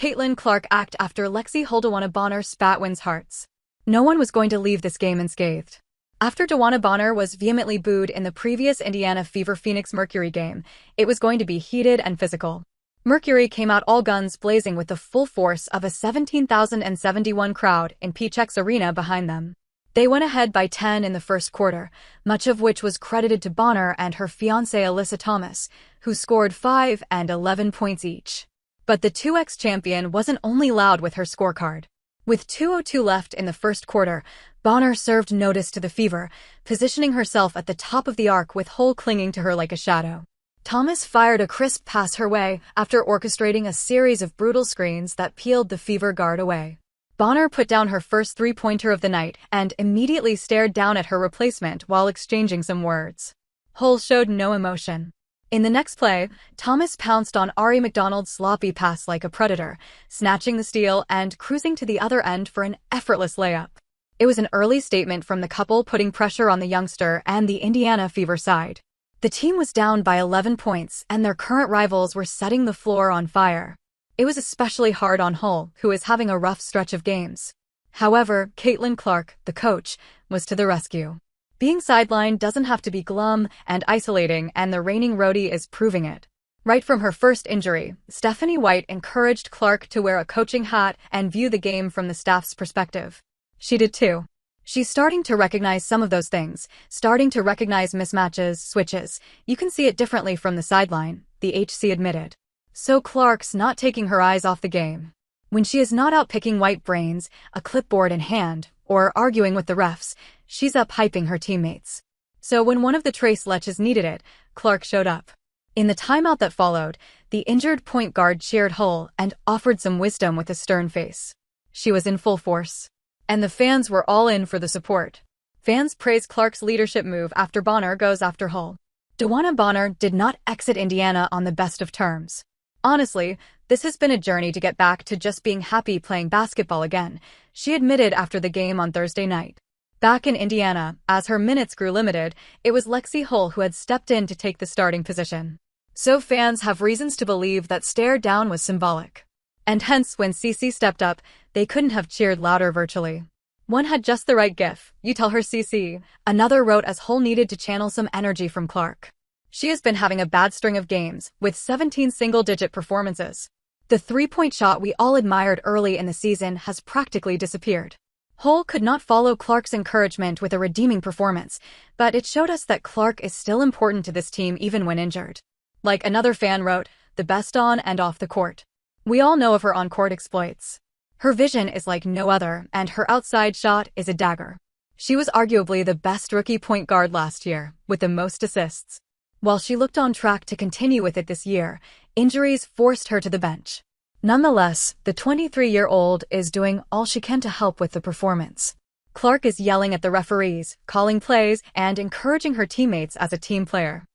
Caitlin Clark act after Lexie DeWanna Bonner spat wins hearts. No one was going to leave this game unscathed. After DeWanna Bonner was vehemently booed in the previous Indiana Fever Phoenix Mercury game, it was going to be heated and physical. Mercury came out all guns blazing with the full force of a 17,071 crowd in P-Chex Arena behind them. They went ahead by 10 in the first quarter, much of which was credited to Bonner and her fiancée Alyssa Thomas, who scored 5 and 11 points each. But the 2X champion wasn't only loud with her scorecard. With 2:02 left in the first quarter, Bonner served notice to the Fever, positioning herself at the top of the arc with Hull clinging to her like a shadow. Thomas fired a crisp pass her way after orchestrating a series of brutal screens that peeled the Fever guard away. Bonner put down her first three-pointer of the night and immediately stared down at her replacement while exchanging some words. Hull showed no emotion. In the next play, Thomas pounced on Ari McDonald's sloppy pass like a predator, snatching the steal and cruising to the other end for an effortless layup. It was an early statement from the couple, putting pressure on the youngster and the Indiana Fever side. The team was down by 11 points, and their current rivals were setting the floor on fire. It was especially hard on Hull, who is having a rough stretch of games. However, Caitlin Clark, the coach, was to the rescue. Being sidelined doesn't have to be glum and isolating, and the reigning roadie is proving it. Right from her first injury, Stephanie White encouraged Clark to wear a coaching hat and view the game from the staff's perspective. She did too. She's starting to recognize some of those things, starting to recognize mismatches, switches. You can see it differently from the sideline, the HC admitted. So Clark's not taking her eyes off the game. When she is not out picking white brains, a clipboard in hand, or arguing with the refs, she's up hyping her teammates. So when one of the Trace Letches needed it, Clark showed up. In the timeout that followed, the injured point guard cheered Hull and offered some wisdom with a stern face. She was in full force. And the fans were all in for the support. Fans praised Clark's leadership move after Bonner goes after Hull. DeWanna Bonner did not exit Indiana on the best of terms. Honestly, this has been a journey to get back to just being happy playing basketball again, she admitted after the game on Thursday night. Back in Indiana, as her minutes grew limited, it was Lexie Hull who had stepped in to take the starting position. So fans have reasons to believe that stare down was symbolic. And hence, when CC stepped up, they couldn't have cheered louder virtually. One had just the right gif, you tell her CC, another wrote as Hull needed to channel some energy from Clark. She has been having a bad string of games, with 17 single-digit performances. The three-point shot we all admired early in the season has practically disappeared. Hull could not follow Clark's encouragement with a redeeming performance, but it showed us that Clark is still important to this team even when injured. Like another fan wrote, the best on and off the court. We all know of her on-court exploits. Her vision is like no other, and her outside shot is a dagger. She was arguably the best rookie point guard last year, with the most assists. While she looked on track to continue with it this year, injuries forced her to the bench. Nonetheless, the 23-year-old is doing all she can to help with the performance. Clark is yelling at the referees, calling plays, and encouraging her teammates as a team player.